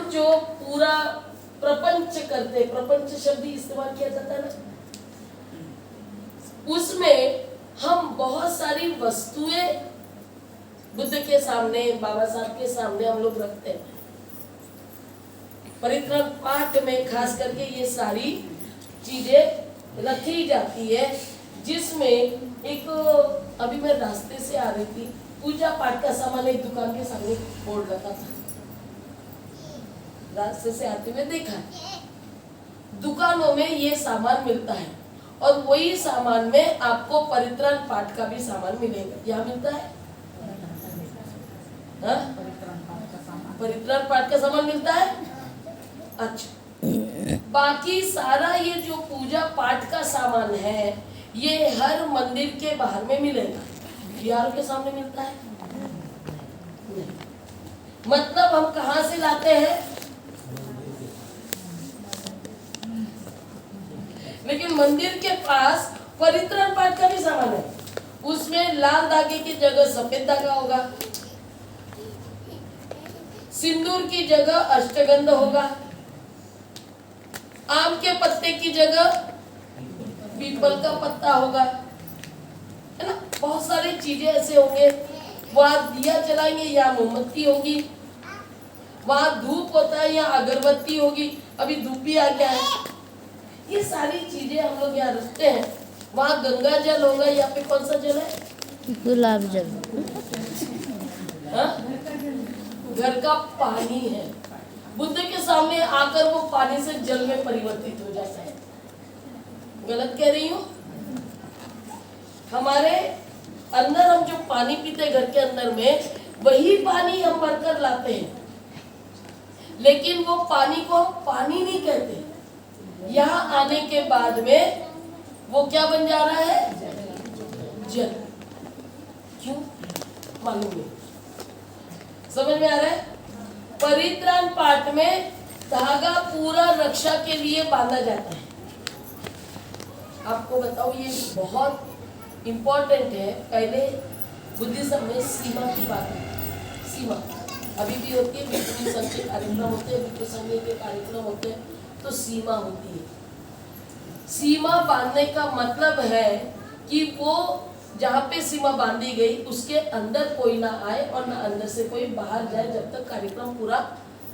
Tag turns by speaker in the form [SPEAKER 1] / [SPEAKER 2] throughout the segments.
[SPEAKER 1] जो पूरा प्रपंच करते, प्रपंच शब्द इस्तेमाल किया जाता है ना, उसमें हम बहुत सारी वस्तुएं बुद्ध के सामने, बाबा साहब के सामने हम लोग रखते हैं। परित्राण पाठ में खास करके ये सारी चीजें रखी जाती है, जिसमें एक, अभी मैं रास्ते से आ रही थी, पूजा पाठ का सामान एक दुकान के सामने बोर्ड लगा था, रास्ते से आते हुए देखा। दुकानों में ये सामान मिलता है और वही सामान में आपको परित्राण पाठ का भी सामान मिलेगा। क्या मिलता है? परित्राण पाठ का सामान मिलता है। अच्छा, बाकी सारा ये जो पूजा पाठ का सामान है, ये हर मंदिर के बाहर में मिलेगा। बिहार के सामने मिलता है? नहीं। मतलब हम कहाँ से लाते हैं? लेकिन मंदिर के पास परित्राण पाठ का भी सामान है, उसमें लाल धागे की जगह सफेद धागा होगा, सिंदूर की जगह अष्टगंध होगा, आम के पत्ते की जगह पीपल का पत्ता होगा, है ना। बहुत सारी चीजें ऐसे होंगे। वहां दिया जलाएंगे या मोमबत्ती होगी, वहां धूप होता है या अगरबत्ती होगी। अभी धूप भी आ गया है। ये सारी चीजें हम लोग यहाँ रखते हैं। वहां गंगा जल होगा, यहाँ पे कौन सा जल है?
[SPEAKER 2] गुलाब जल।
[SPEAKER 1] घर का पानी है। बुद्ध के सामने आकर वो पानी से जल में परिवर्तित हो जाता है। गलत कह रही हूँ? हमारे अंदर हम जो पानी पीते घर के अंदर में, वही पानी हम भरकर लाते हैं, लेकिन वो पानी को हम पानी नहीं कहते। यहाँ आने के बाद में वो क्या बन जा रहा है? जल। क्यों? मालूम नहीं। समझ में आ रहा है? परित्राण पाठ में धागा पूरा रक्षा के लिए बांधा जाता है। आपको बताओ, ये बहुत इंपॉर्टेंट है। पहले बुद्धिज्म में सीमा की बात है। सीमा अभी भी होती है, भिक्षु संघ के कार्यक्रम होते हैं, भिक्षु संघ के कार्यक्रम होते हैं, तो सीमा होती है। सीमा बांधने का मतलब है कि वो जहाँ पे सीमा बांधी गई उसके अंदर कोई ना आए और ना अंदर से कोई बाहर जाए, जब तक कार्यक्रम पूरा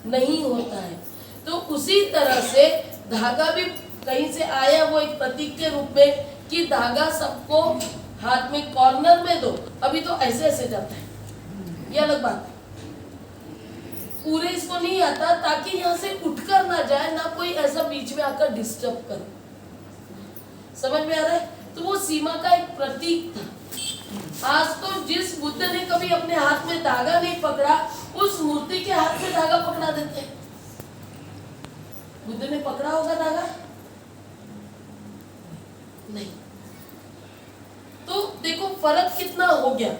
[SPEAKER 1] नहीं होता है। तो उसी तरह से धागा भी कहीं से आया, वो एक प्रतीक के रूप में कि धागा सबको हाथ में कॉर्नर में दो। अभी तो ऐसे ऐसे जाता है, ये अलग बात है। पूरे इसको नहीं आता, ताकि यहाँ से उठकर ना जाए, ना कोई ऐसा बीच में आकर डिस्टर्ब करे। समझ में आ रहा है? तो वो सीमा का एक प्रतीक था। आज तो जिस बुद्ध ने कभी अपने हाथ में धागा नहीं पकड़ा, उस मूर्ति के हाथ में धागा पकड़ा देते हैं। बुद्ध ने पकड़ा होगा धागा? नहीं। तो देखो फर्क कितना हो गया।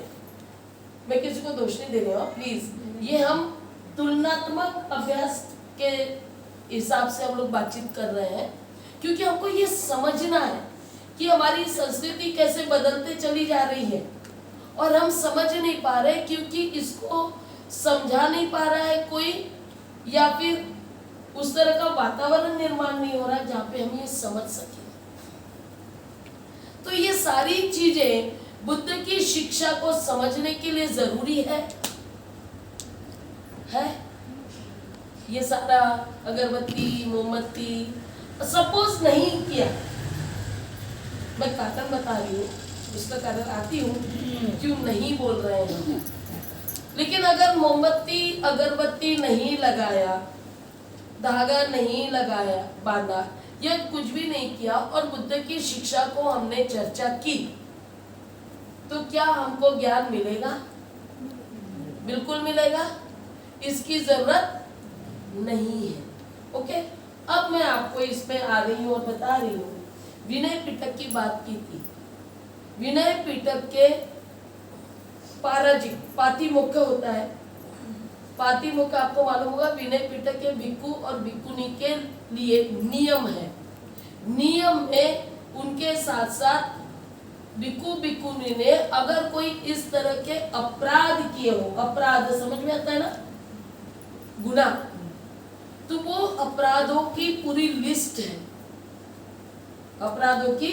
[SPEAKER 1] मैं किसी को दोष नहीं दे रही हूँ, प्लीज। ये हम तुलनात्मक अभ्यास के हिसाब से हम लोग बातचीत कर रहे हैं, क्योंकि हमको ये समझना है कि हमारी संस्कृति कैसे बदलते चली जा रही है, और हम समझ नहीं पा रहे क्योंकि इसको समझा नहीं पा रहा है कोई, या फिर उस तरह का वातावरण निर्माण नहीं हो रहा जहाँ पे हम ये समझ सके। तो ये सारी चीजें बुद्ध की शिक्षा को समझने के लिए जरूरी है। ये सारा अगरबत्ती, मोमबत्ती, सपोज नहीं किया, मैं कारण बता रही हूँ, उसका कारण आती हूँ क्यों नहीं बोल रहे हैं। लेकिन अगर मोमबत्ती अगरबत्ती नहीं लगाया, धागा नहीं लगाया, बांधा, या कुछ भी नहीं किया, और बुद्ध की शिक्षा को हमने चर्चा की, तो क्या हमको ज्ञान मिलेगा? बिल्कुल मिलेगा। इसकी जरूरत नहीं है। ओके, अब मैं आपको इसमें आ रही हूँ और बता रही हूँ। विनय पिटक की बात की थी। विनय पिटक के पाराजिक पातिमोक्ष होता है। पातिमोक्ष आपको मालूम होगा, विनय पिटक के भिक्खु और भिक्खुनी के लिए नियम है। नियम में उनके साथ साथ भिक्खु भिक्खुनी ने अगर कोई इस तरह के अपराध किए हो, अपराध समझ में आता है ना, गुनाह, अपराधों की पूरी लिस्ट है, अपराधों की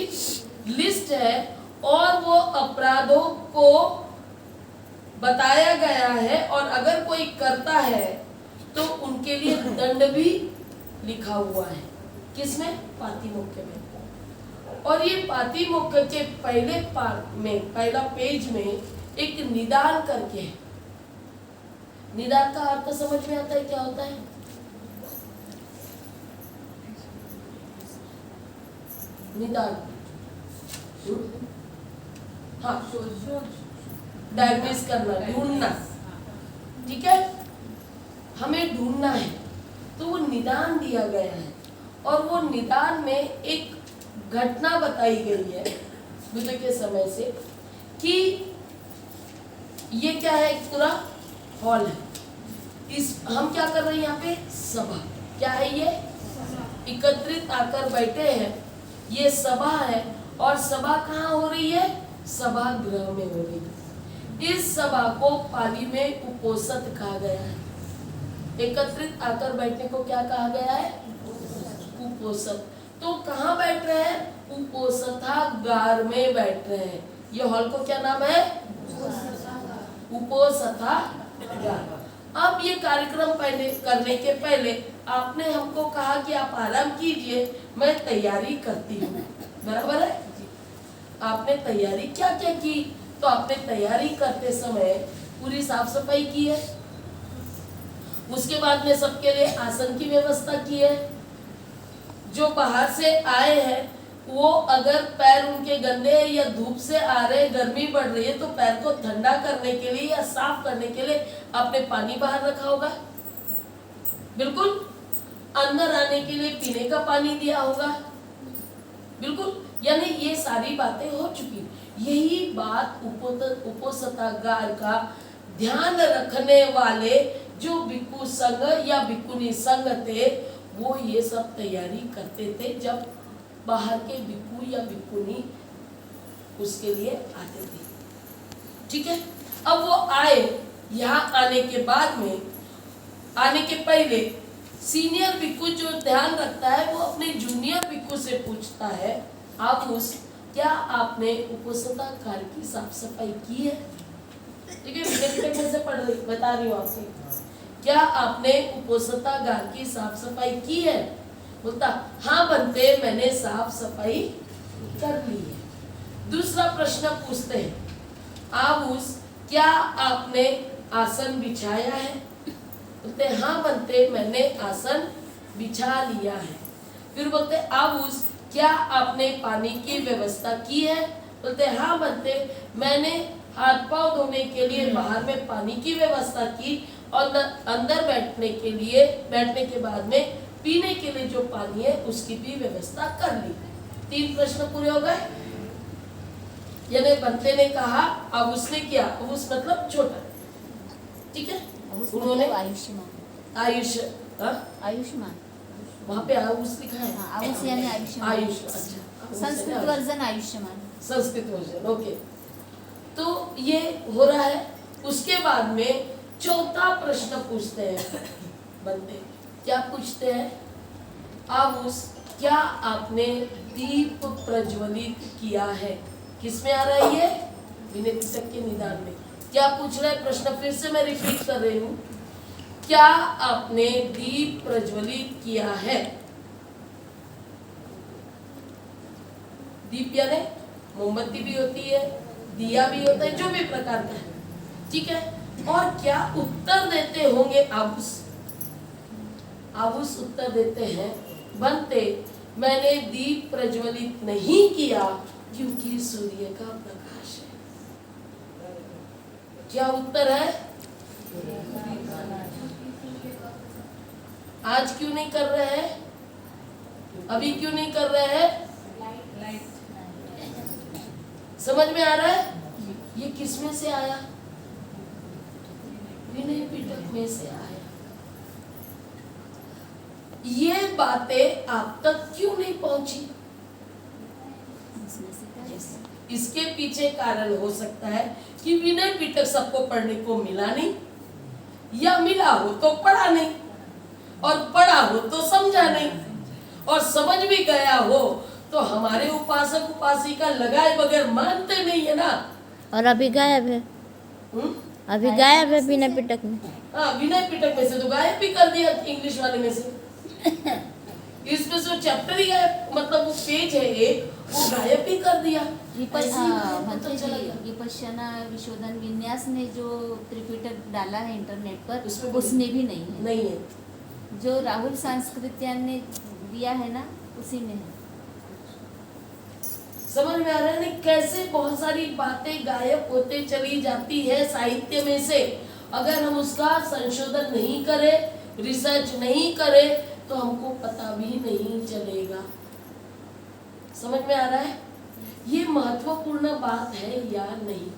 [SPEAKER 1] लिस्ट है, और वो अपराधों को बताया गया है, और अगर कोई करता है तो उनके लिए दंड भी लिखा हुआ है। किसमें? पातिमोक्ष में। और ये पातिमोक्ष के पहले पार्ट में, पहला पेज में एक निदान करके है। निदान का अर्थ समझ में आता है क्या होता है? निदान, हाँ, डायग्नोस करना, ढूंढना, ठीक है, हमें ढूंढना है, तो वो निदान दिया गया है। और वो निदान में एक घटना बताई गई है बुद्ध के समय से कि ये क्या है, एक पूरा हॉल है, इस हम क्या कर रहे हैं यहाँ पे? सभा। क्या है ये? एकत्रित आकर बैठे हैं, ये सभा है। और सभा कहाँ हो रही है? सभागृह में हो रही है। इस सभा को पाली में उपोषित कहा गया है। एकत्रित आकर बैठने को क्या कहा गया है? उपोषित। तो कहाँ बैठ रहे हैं? उपोषितागार में बैठ रहे हैं। ये हॉल को क्या नाम है? उपोषितागार। अब ये कार्यक्रम पहले करने के पहले आपने हमको कहा कि आप आराम कीजिए, मैं तैयारी करती हूँ, बराबर है? आपने तैयारी क्या क्या की? तो आपने तैयारी करते समय पूरी साफ सफाई की है, उसके बाद में सबके लिए आसन की व्यवस्था की है। जो बाहर से आए हैं वो अगर पैर उनके गंदे या धूप से आ रहे, गर्मी बढ़ रही है, तो पैर को ठंडा करने के लिए या साफ करने के लिए आपने पानी बाहर रखा होगा, बिल्कुल। अंदर आने के लिए पीने का पानी दिया होगा, बिल्कुल। यानी ये सारी बातें हो चुकी। यही बात उपोषितागार का ध्यान रखने वाले जो भिक्षु संघ या भिक्षुनी संघ थे, वो ये सब तैयारी करते थे जब बाहर के भिक्षु या भिक्षुनी उसके लिए आते थे, ठीक है। अब वो आए, यहाँ आने के बाद में, आने के पहले सीनियर भिक्षु जो ध्यान रखता है वो अपने जूनियर भिक्षु से पूछता है, आप उस क्या आपने उपोषितागार की साफ सफाई की है? ठीक है, से पढ़ रही बता रही हूँ आपसे, क्या आपने उपोषितागार की साफ सफाई की है? बोलता हाँ बनते, मैंने साफ सफाई कर ली है। दूसरा प्रश्न पूछते हैं, आबूस क्या आपने आसन बिछाया है? बोलते हाँ बनते, मैंने आसन बिछा लिया है। फिर बोलते आबूस क्या आपने पानी की व्यवस्था की है? बोलते हाँ बनते, मैंने हाथ पांव धोने के लिए बाहर में पानी की व्यवस्था की, और अंदर बैठने के बाद में पीने के लिए जो पानी है उसकी भी व्यवस्था कर ली। 3 प्रश्न पूरे हो गए। यानी बनते ने कहा, अब उसने किया, अब उस मतलब छोटा, ठीक है। उन्होंने
[SPEAKER 2] आयुष्मान
[SPEAKER 1] वहाँ पे आयुष लिखा है,
[SPEAKER 2] आयुष यानी आयुष्मान,
[SPEAKER 1] आयुष, अच्छा,
[SPEAKER 2] Sanskrit version Ayushman,
[SPEAKER 1] Sanskrit version, okay. तो ये हो रहा है। उसके बाद में चौथा प्रश्न पूछते हैं बनते, क्या पूछते हैं? आबूस क्या आपने दीप प्रज्वलित किया है? किसमें आ रहा है ये? विनय पिटक के निदान में। क्या पूछ रहा है प्रश्न? फिर से मैं रिपीट कर रही हूँ, क्या आपने दीप प्रज्वलित किया है? दीप यानी मोमबत्ती भी होती है, दिया भी होता है, जो भी प्रकार का है, ठीक है। और क्या उत्तर देते होंगे आबूस? आबूस उत्तर देते हैं, बनते मैंने दीप प्रज्वलित नहीं किया क्योंकि सूर्य का प्रकाश है। क्या उत्तर है? आज क्यों नहीं कर रहे हैं? अभी क्यों नहीं कर रहे हैं? समझ में आ रहा है? ये किसमें से आया? विनय पिटक में से आया। ये बातें आप तक क्यों नहीं पहुंची? इसके पीछे कारण हो सकता है कि विनय पिटक सबको पढ़ने को मिला नहीं, या मिला हो तो पढ़ा नहीं। और पढ़ा हो तो समझा नहीं, और समझ भी गया हो तो हमारे उपासक उपासिका लगाए बगैर मानते नहीं है ना।
[SPEAKER 3] और अभी गायब है,
[SPEAKER 1] हम्म?
[SPEAKER 3] अभी गायब है बिना पिटक में।
[SPEAKER 1] हाँ, विनय पिटक में से तो गायब भी कर दिया, इंग्लिश वाले में से इसमें से चैप्टर ही गायब, मतलब वो पेज है एक, वो गायब भी कर दिया। ऐसे ही गायब
[SPEAKER 2] भंते
[SPEAKER 1] होता चला
[SPEAKER 2] जी,
[SPEAKER 1] गया।
[SPEAKER 2] विपश्यना विशोधन विन्यास ने जो त्रिपिटक डाला है इंटरनेट पर,
[SPEAKER 1] उसमें भी
[SPEAKER 2] उसमें भी नहीं है।
[SPEAKER 1] नहीं है।
[SPEAKER 2] जो राहुल सांस्कृत्यान ने दिया है ना, उसी में है।
[SPEAKER 1] समझ में आ रहा है ना कैसे बहुत सारी बातें गायब होते चली जाती है साहित्य में से। अगर हम उसका संशोधन नहीं करें, रिसर्च नहीं करें, तो हमको पता भी नहीं चलेगा। समझ में आ रहा है? ये महत्वपूर्ण बात है या नहीं?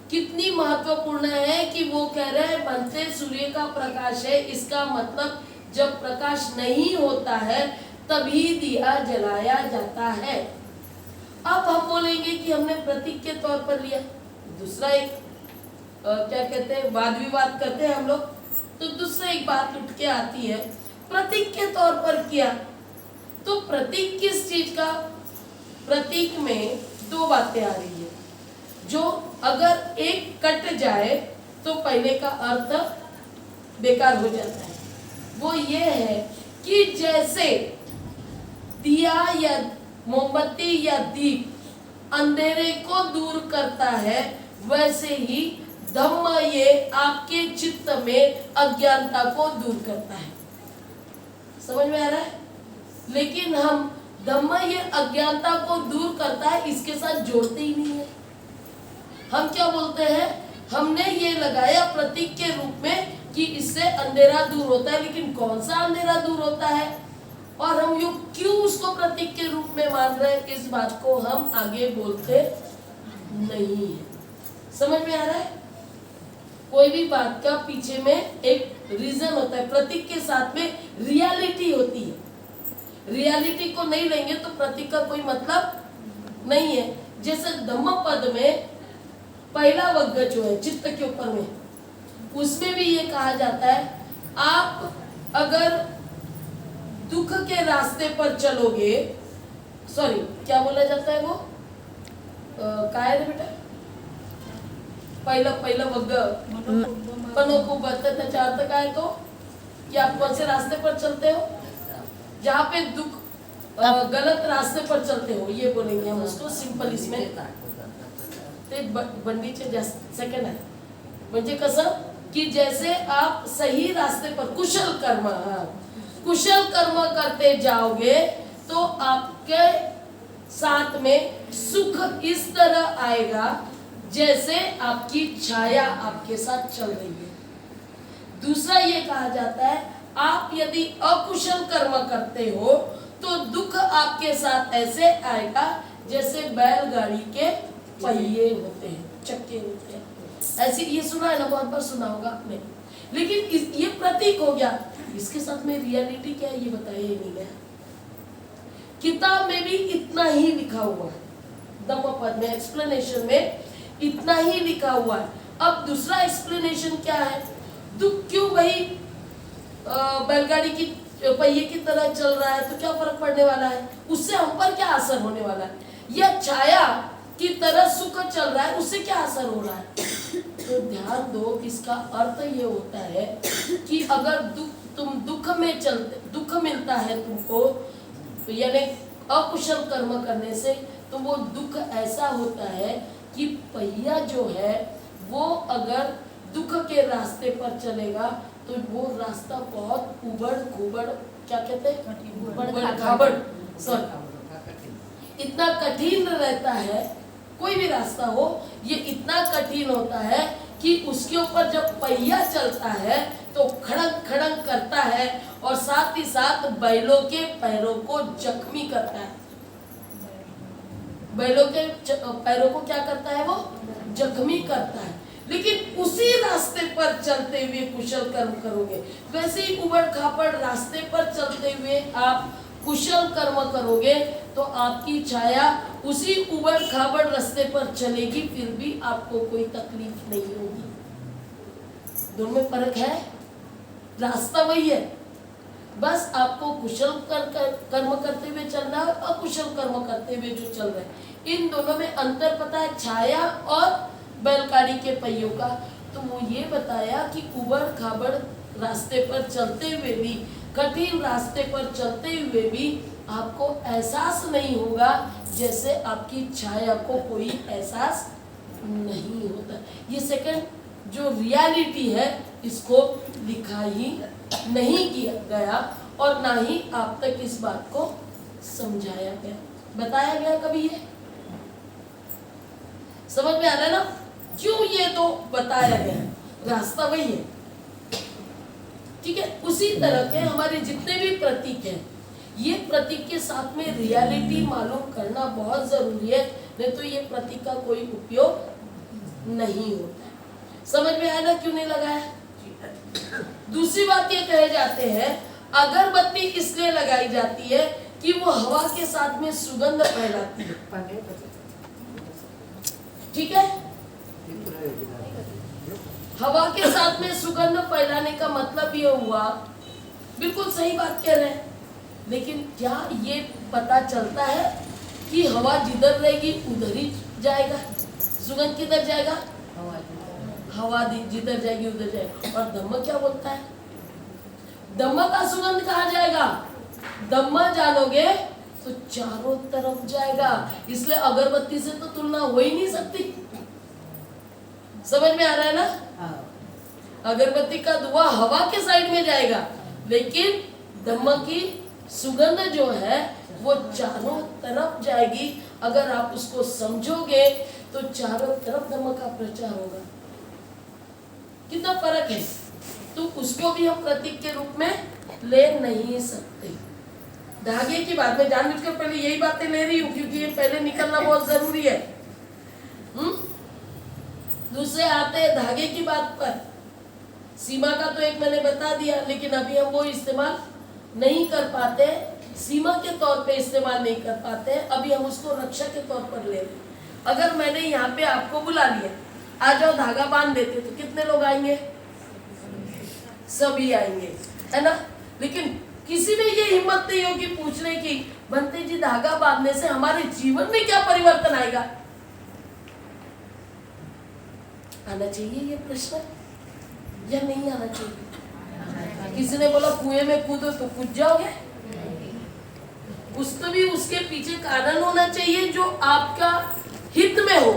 [SPEAKER 1] कितनी महत्वपूर्ण है कि वो कह रहे हैं बनते सूर्य का प्रकाश है, इसका मतलब जब प्रकाश नहीं होता है तभी दिया जलाया जाता है। अब हम बोलेंगे कि हमने प्रतीक के तौर पर लिया, दूसरा एक क्या कहते हैं, वाद विवाद करते हैं हम लोग, तो दूसरा एक बात उठ के आती है, प्रतीक के तौर पर किया तो प्रतीक किस चीज का? प्रतीक में दो बातें आ रही है, जो अगर एक कट जाए तो पहले का अर्थ बेकार हो जाता है। वो ये है कि जैसे दिया या मोमबत्ती या दीप अंधेरे को दूर करता है, वैसे ही धम्म ये आपके चित्त में अज्ञानता को दूर करता है। समझ में आ रहा है? लेकिन हम धम्म ये अज्ञानता को दूर करता है इसके साथ जोड़ते ही नहीं है। हम क्या बोलते हैं, हमने ये लगाया प्रतीक के रूप में कि इससे अंधेरा दूर होता है, लेकिन कौन सा अंधेरा दूर होता है और हम यू क्यों उसको प्रतीक के रूप में मान रहे हैं, इस बात को हम आगे बोलते नहीं है। समझ में आ रहा है? कोई भी बात का पीछे में एक रीजन होता है, प्रतीक के साथ में रियलिटी होती है। रियलिटी को नहीं लेंगे तो प्रतीक का कोई मतलब नहीं है। जैसे धम्म पद में पहला वग्ग जो है चित्त के ऊपर में, उसमें भी ये कहा जाता है, आप अगर दुख के रास्ते पर चलोगे, सॉरी क्या बोला जाता है वो, क्या है बेटा, पहिलं वग्ग मनोकुबत, त्याचा अर्थ काय तो कि आप कौन से रास्ते पर चलते हो, जहाँ पे दुख गलत रास्ते पर चलते हो, ये बोलेंगे हम उसको सिंपल। इसमें ते बंडीचे जास्त सेकंड आहे, म्हणजे कसं कि जैसे आप सही रास्ते पर कुशल कर्म, कुशल कर्म करते जाओगे तो आपके साथ में सुख इस तरह आएगा जैसे आपकी छाया आपके साथ चल रही है। दूसरा ये कहा जाता है, आप यदि अकुशल कर्म करते हो तो दुख आपके साथ ऐसे आएगा जैसे बैलगाड़ी के पहिए होते हैं, चक्के होते हैं। ऐसे ये सुना है ना, बहुत बार सुना होगा आपने। लेकिन ये प्रतीक हो गया, इसके साथ में रियलिटी क्या है ये बताया ही नहीं गया। किताब में भी इतना ही लिखा हुआ है, धम्मपद में एक्सप्लेनेशन में इतना ही लिखा हुआ है। अब दूसरा एक्सप्लेनेशन क्या है, दुख क्यों भाई बैलगाड़ी की पहिए की तरह चल रहा है, तो क्या फर्क पड़ने वाला है, उससे हम पर क्या असर होने वाला है, या छाया की तरह सुख चल रहा है उससे क्या असर हो रहा है। तो ध्यान दो, इसका अर्थ ये होता है कि अगर तुम दुख में चलते, दुख मिलता है तुमको, तो यानी अकुशल कर्म करने से, तो वो दुख ऐसा होता है कि पहिया जो है वो अगर दुख के रास्ते पर चलेगा तो वो रास्ता बहुत उबड़ खुबड़, क्या कहते हैं, उबड़ खाबड़, इतना कठिन रहता है। कोई भी रास्ता हो ये इतना कठिन होता है कि उसके ऊपर जब पहिया चलता है तो खड़क खड़क करता है और साथ ही साथ बैलों के पैरों को जख्मी करता है। बैलों के पैरों को क्या करता है, वो जख्मी करता है। लेकिन उसी रास्ते पर चलते हुए कुशल कर्म करोगे, वैसे ही उबड़ खाबड़ रास्ते पर चलते हुए आप कुशल कर्म करोगे तो आपकी छाया उसी उबड़ खाबड़ रास्ते पर चलेगी, फिर भी आपको कोई तकलीफ नहीं होगी। दोनों में फर्क है, रास्ता वही है, बस आपको कुशल कर्म करते हुए चलना है, अकुशल कर्म करते हुए जो चल रहे हैं, इन दोनों में अंतर पता है छाया और बैलगाड़ी के पहियों का। तो वो ये बताया कि उबड़ खाबड़ रास्ते पर चलते हुए भी, कठिन रास्ते पर चलते हुए भी आपको एहसास नहीं होगा जैसे आपकी छाया को कोई एहसास नहीं होता। ये सेकंड जो रियलिटी है इसको लिखा ही नहीं किया गया और ना ही आप तक इस बात को समझाया गया, बताया गया कभी। ये समझ में आ रहा है ना, क्यों ये तो बताया गया, रास्ता वही है, ठीक है। उसी तरह के हमारे जितने भी प्रतीक हैं, ये प्रतीक के साथ में रियलिटी मालूम करना बहुत जरूरी है, नहीं तो ये प्रतीक का कोई उपयोग नहीं होता है। समझ में आया ना क्यों नहीं लगाया। दूसरी बात ये कहे जाते हैं अगरबत्ती इसलिए लगाई जाती है कि वो हवा के साथ में सुगंध फैलाती है, ठीक है। हवा के साथ में सुगंध फैलाने का मतलब ये हुआ, बिल्कुल सही बात कह रहे हैं, लेकिन क्या ये पता चलता है कि हवा जिधर रहेगी उधर ही जाएगा, सुगंध किधर जाएगा, हवा जिधर जाएगी उधर जाएगी। और धम्म क्या बोलता है, धम्म का सुगंध कहाँ जाएगा, धम्म जानोगे तो चारों तरफ जाएगा, इसलिए अगरबत्ती से तो तुलना हो ही नहीं सकती। समझ में आ रहा है ना, अगरबत्ती का धुआं हवा के साइड में जाएगा, लेकिन धम्म की सुगंध जो है वो चारों तरफ जाएगी। अगर आप उसको समझोगे तो चारों तरफ धम्म का प्रचार होगा। कितना फर्क है, तो उसको भी हम प्रतीक के रूप में ले नहीं सकते। धागे की बात में जानबूझकर पहले यही बातें ले रही हूँ क्योंकि ये पहले निकलना बहुत जरूरी है। दूसरे आते हैं धागे की बात पर। सीमा का तो एक मैंने बता दिया, लेकिन अभी हम वो इस्तेमाल नहीं कर पाते, सीमा के तौर पे इस्तेमाल नहीं कर पाते, अभी हम उसको रक्षा के तौर पर ले रहे। अगर मैंने यहाँ पे आपको बुला लिया, आ जाओ धागा बांध देते, तो कितने लोग आएंगे, सभी आएंगे, है ना। लेकिन किसी में ये हिम्मत नहीं होगी पूछने की, बनते जी धागा बांधने से हमारे जीवन में क्या परिवर्तन आएगा। आना चाहिए ये प्रश्न या नहीं आना चाहिए। किसी ने बोला कुएं में कूदो तो कूद जाओगे, तो भी उसके पीछे कारण होना चाहिए जो आपका हित में हो।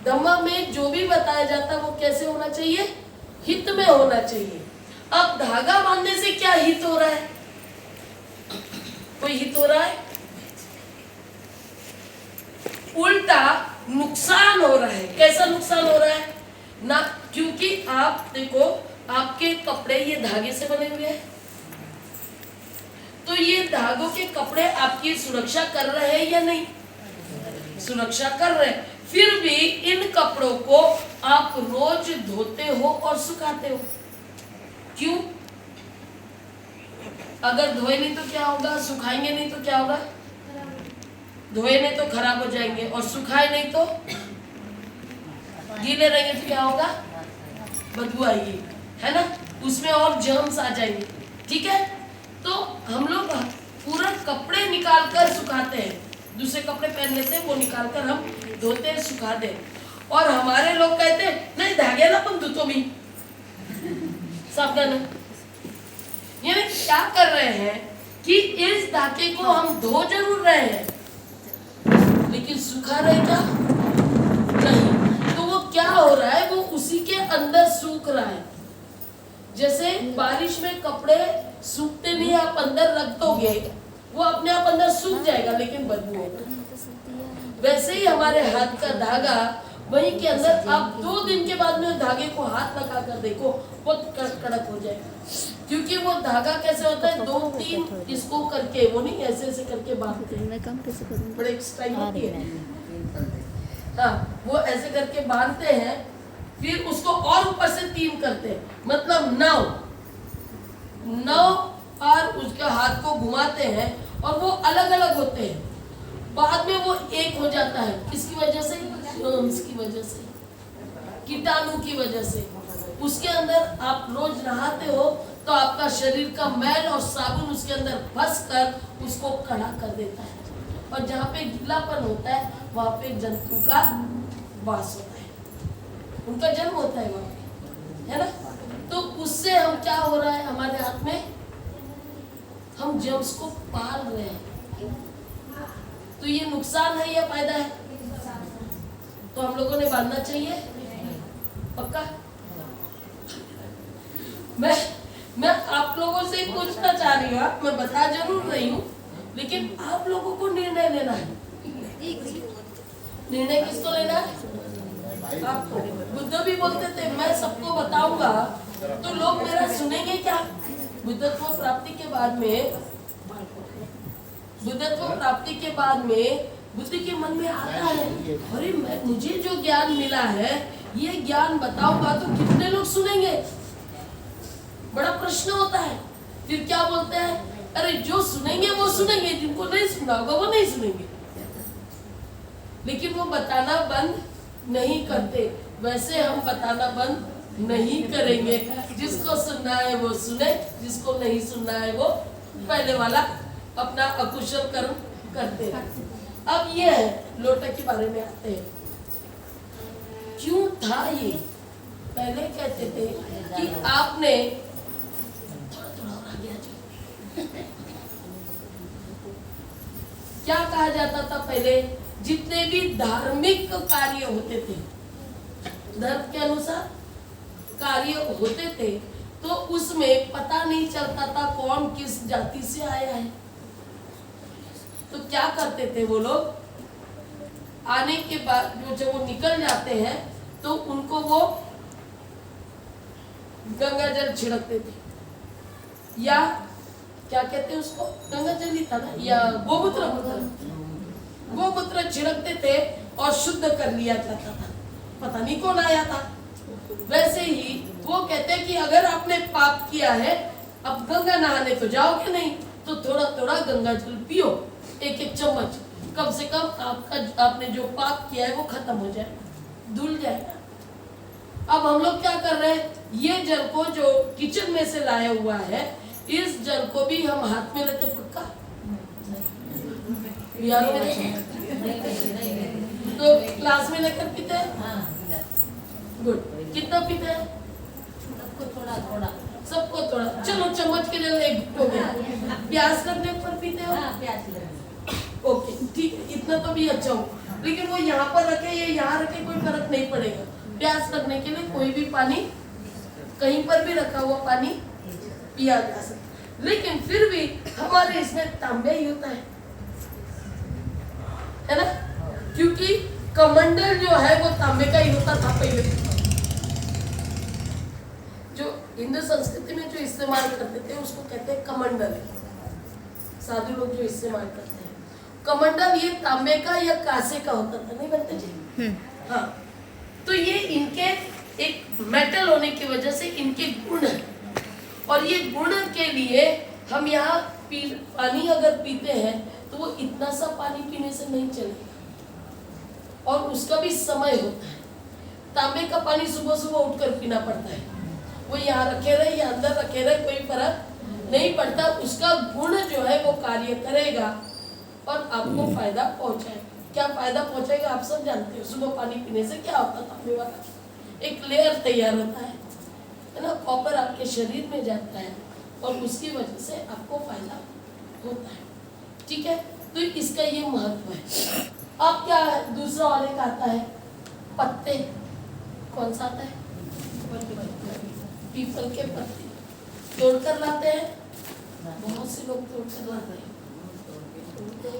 [SPEAKER 1] धम्म में जो भी बताया जाता है वो कैसे होना चाहिए, हित में होना चाहिए। अब धागा बांधने से क्या हित हो रहा है, कोई हित हो रहा है, उल्टा नुकसान हो रहा है। कैसा नुकसान हो रहा है ना, क्योंकि आप देखो आपके कपड़े ये धागे से बने हुए हैं, तो ये धागों के कपड़े आपकी सुरक्षा कर रहे हैं या नहीं, सुरक्षा कर रहे हैं। फिर भी इन कपड़ों को आप रोज धोते हो और सुखाते हो, क्यों। अगर धोए नहीं तो क्या होगा, सुखाएंगे नहीं तो क्या होगा, धोए नहीं तो खराब हो जाएंगे, और सुखाए नहीं तो गीले रहेंगे तो क्या होगा, बदबू आएगी, है ना, उसमें और जर्म्स आ जाएंगे, ठीक है। तो हम लोग पूरा कपड़े निकाल कर सुखाते हैं, दूसरे कपड़े पहन लेते हैं, वो निकाल कर हम धोते हैं, सुखाते हैं। और हमारे लोग कहते हैं नहीं धागे ना अपन धुतो भी, सावधान। यानी क्या कर रहे हैं कि इस धागे को हम धो जरूर रहे हैं, लेकिन सुखा रहे क्या नहीं। तो वो क्या हो रहा है, वो उसी के अंदर सूख रहा है। जैसे बारिश में कपड़े सूखते नहीं, आप अंदर रख दोगे वो अपने आप अंदर सूख जाएगा, लेकिन बदबू होगा। वैसे ही हमारे हाथ का धागा वहीं के अंदर, आप 2 दिन के बाद में धागे को हाथ लगा कर देखो, बहुत कड़क हो जाएगा। क्योंकि वो धागा कैसे होता है, 2-3 इसको करके, वो नहीं ऐसे ऐसे करके बांधते हैं, बड़े स्टाइल होती है, हाँ, वो ऐसे करके बांधते हैं, फिर उसको और ऊपर से 3 करते हैं, मतलब 9 और उसके हाथ को घुमाते हैं और वो अलग अलग होते हैं। बाद में वो एक हो जाता है, किसकी वजह से, की वजह से, कीटाणु की वजह से। उसके अंदर आप रोज नहाते हो तो आपका शरीर का मैल और साबुन उसके अंदर फंस कर उसको कड़ा कर देता है, और जहाँ पे गीलापन होता है वहाँ पे जंतु का वास होता है, उनका जन्म होता है वहाँ पे, है ना। तो उससे हम क्या हो रहा है हमारे हाथ में, हम जर्म्स को पाल रहे हैं। तो ये नुकसान है या फायदा है? तो हम लोगों ने बांधना चाहिए पक्का। मैं आप लोगों से पूछना चाह रही हूँ, मैं बता जरूर रही हूँ, लेकिन आप लोगों को निर्णय लेना है। निर्णय किसको लेना है? आपको। बुद्ध भी बोलते थे मैं सबको बताऊंगा तो लोग मेरा सुनेंगे क्या? बुद्धत्व प्राप्ति के बाद में बुद्ध के मन में आता है, अरे मुझे जो ज्ञान मिला है ये ज्ञान बताऊंगा तो कितने लोग सुनेंगे? बड़ा प्रश्न होता है। फिर क्या बोलते हैं, अरे जो सुनेंगे वो सुनेंगे, जिनको नहीं सुना होगा वो नहीं सुनेंगे। लेकिन वो बताना बंद नहीं करते। वैसे हम बताना बंद नहीं करेंगे, जिसको सुनना है वो सुने, जिसको नहीं सुनना है वो पहले वाला अपना अकुशल कर्म करते हैं। अब ये है लोटा के बारे में आते हैं। क्यों था ये? पहले कहते थे कि आपने क्या कहा जाता था पहले, जितने भी धार्मिक कार्य होते थे, धर्म के अनुसार कार्य होते थे, तो उसमें पता नहीं चलता था कौन किस जाति से आया है। तो क्या करते थे वो लोग, आने के बाद जब वो निकल जाते हैं तो उनको वो गंगा जल छिड़कते थे, या क्या कहते हैं उसको, गंगा जल ही था ना, या गोमूत्र छिड़कते थे और शुद्ध कर लिया जाता था। पता नहीं कौन आया था। वैसे ही वो कहते हैं कि अगर आपने पाप किया है, अब गंगा नहाने तो जाओगे नहीं, तो थोड़ा थोड़ा गंगा जल पियो, एक एक चम्मच, कम से कम आपने जो पाप किया है वो खत्म हो जाए, धुल जाएगा। अब हम लोग क्या कर रहे हैं, ये जल को जो किचन में से लाया हुआ है, इस जल को भी हम हाथ में लेते पक्का, तो ग्लास में लेकर पीते हैं। गुड, कितना पीते हैं? सबको थोड़ा। चलो चम्मच के जल एक हो गया। प्यास लगने पर पीते हो? ओके ठीक है, इतना तो भी अच्छा हो। लेकिन वो यहाँ पर रखे या यहाँ रखे कोई फर्क नहीं पड़ेगा। प्यास लगने के लिए कोई भी पानी, कहीं पर भी रखा हुआ पानी पिया जा सकता। लेकिन फिर भी हमारे इसमें तांबे ही होता है ना, क्योंकि कमंडल जो है वो तांबे का ही होता था पहले। जो हिंदू संस्कृति में जो इस्तेमाल करते थे उसको कहते हैं कमंडल। साधु लोग जो इस्तेमाल करते हैं कमंडल, ये तांबे का या कांसे का होता था, नहीं बनते जी? हाँ, तो ये इनके एक मेटल होने की वजह से इनके गुण है, और ये गुण के लिए हम यहाँ पानी अगर पीते हैं तो वो इतना सा पानी पीने से नहीं चलेगा, और उसका भी समय होता है। तांबे का पानी सुबह सुबह उठकर पीना पड़ता है, वो यहाँ रखे रहे या अंदर रखे रहे कोई फर्क नहीं पड़ता, उसका गुण जो है वो कार्य करेगा और आपको फायदा पहुंचाएगा। क्या फायदा पहुंचाएगा आप सब जानते हो। सुबह पानी पीने से क्या होता है, तांबे वाला एक लेयर तैयार होता है ना, कॉपर आपके शरीर में जाता है और उसकी वजह से आपको फायदा होता है। ठीक है, तो इसका ये महत्व है। अब क्या है, दूसरा और एक आता है पत्ते। कौन सा आता है? पीपल के पत्ते तोड़कर लाते हैं, बहुत से लोग तोड़कर लाते हैं।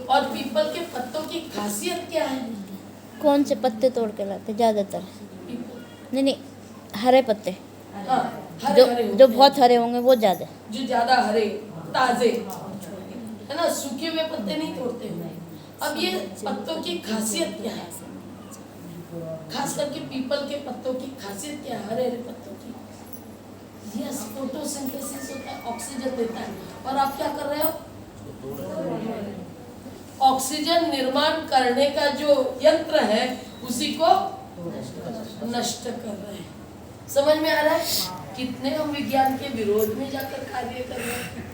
[SPEAKER 1] और पीपल के पत्तों की खासियत क्या है?
[SPEAKER 3] कौन से पत्ते तोड़ के लाते? ज्यादातर नहीं, हरे पत्ते।
[SPEAKER 1] हाँ,
[SPEAKER 3] जो बहुत हरे होंगे वो ज्यादा,
[SPEAKER 1] जो ज्यादा हरे ताजे है ना, सूखे हुए पत्ते नहीं तोड़ते हैं। अब ये पत्तों की खासियत क्या है, खास करके पीपल के पत्तों की खासियत क्या है? हरे हरे पत्तों की, यस, फोटोसिंथेसिस होता है, ऑक्सीजन देता है। और आप क्या कर रहे हो? ऑक्सीजन निर्माण करने का जो यंत्र है उसी को नष्ट कर रहे हैं। समझ में आ रहा है? कितने हम विज्ञान के विरोध में जाकर कार्य कर रहे हैं।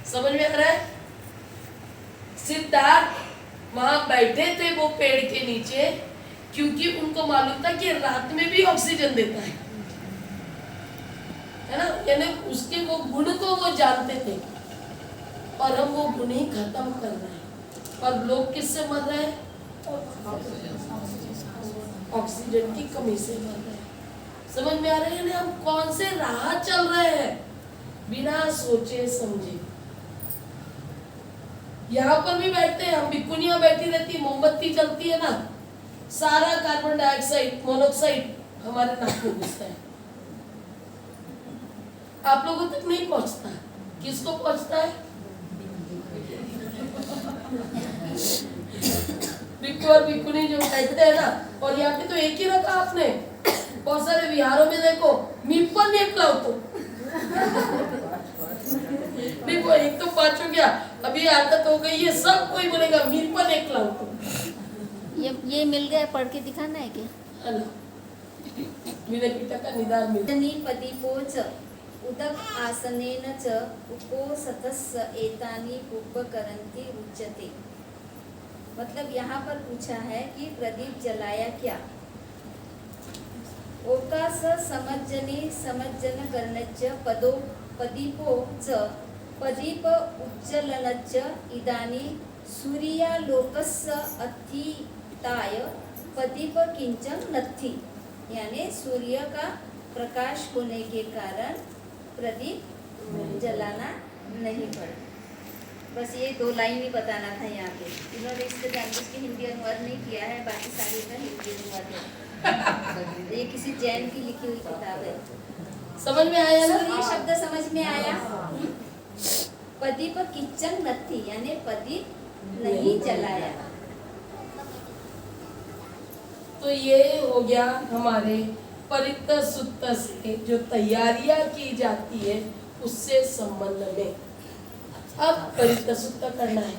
[SPEAKER 1] समझ में आ रहा है? सिद्धार्थ वहां बैठे थे वो पेड़ के नीचे, क्योंकि उनको मालूम था कि रात में भी ऑक्सीजन देता है ना, यानी उसके वो गुण को वो जानते थे। और हम वो गुण ही खत्म कर रहे हैं। और लोग किससे मर रहे हैं? ऑक्सीजन की कमी से मर रहे हैं। समझ में आ रहा है? यानी हम कौन से राह चल रहे हैं बिना सोचे समझे। यहाँ पर भी बैठते हैं हम, बिकुनिया बैठी रहती है, मोमबत्ती जलती है ना, सारा कार्बन डाइऑक्साइड मोनोऑक्साइड हमारे नाक में घुसता है, आप लोगों तक नहीं पहुंचता। किसको पहुंचता है? बिक्कू और बिक्कुनी जो बैठते हैं ना, और यहाँ पे तो एक ही रखा आपने, बहुत सारे विहारों में देखो मीपन एक लाओ देखो, एक तो पांच हो गया, अभी आदत हो गई है, सब कोई बोलेगा मीपन एक लाओ
[SPEAKER 2] ये मिल गया, पढ़ के दिखाना है क्या?
[SPEAKER 1] मेरे पिता का निदान मिल
[SPEAKER 2] जनी पदीपोच उदक आसनेन च उपोसतस्य एतानि उपकरन्ति उच्यते। मतलब यहाँ पर पूछा है कि प्रदीप जलाया क्या? ओकास समज्जने समज्जन कर्णच्च पदो पदीपो च पदीप उज्ज्वलनच्च इदानी सूर्यालोकस्य अतिताय पदीप किंचन नथि। यानी सूर्य का प्रकाश होने के कारण प्रदीप जलाना नहीं पड़ा। बस ये 2 लाइन ही बताना था यहाँ पे। इन्होंने इसके जानबूझ के हिंदी अनुवाद नहीं किया है, बाकी सारी का हिंदी अनुवाद है। ये किसी जैन की लिखी हुई किताब है।
[SPEAKER 1] समझ में आया ना?
[SPEAKER 2] सूर्य शब्द समझ में आया? पदीप किंचन नथि, यानी पदीप नहीं जलाया।
[SPEAKER 1] तो ये हो गया हमारे परित सुत्त से जो तैयारियां की जाती है उससे संबंध में। अब परित सुत्त करना है।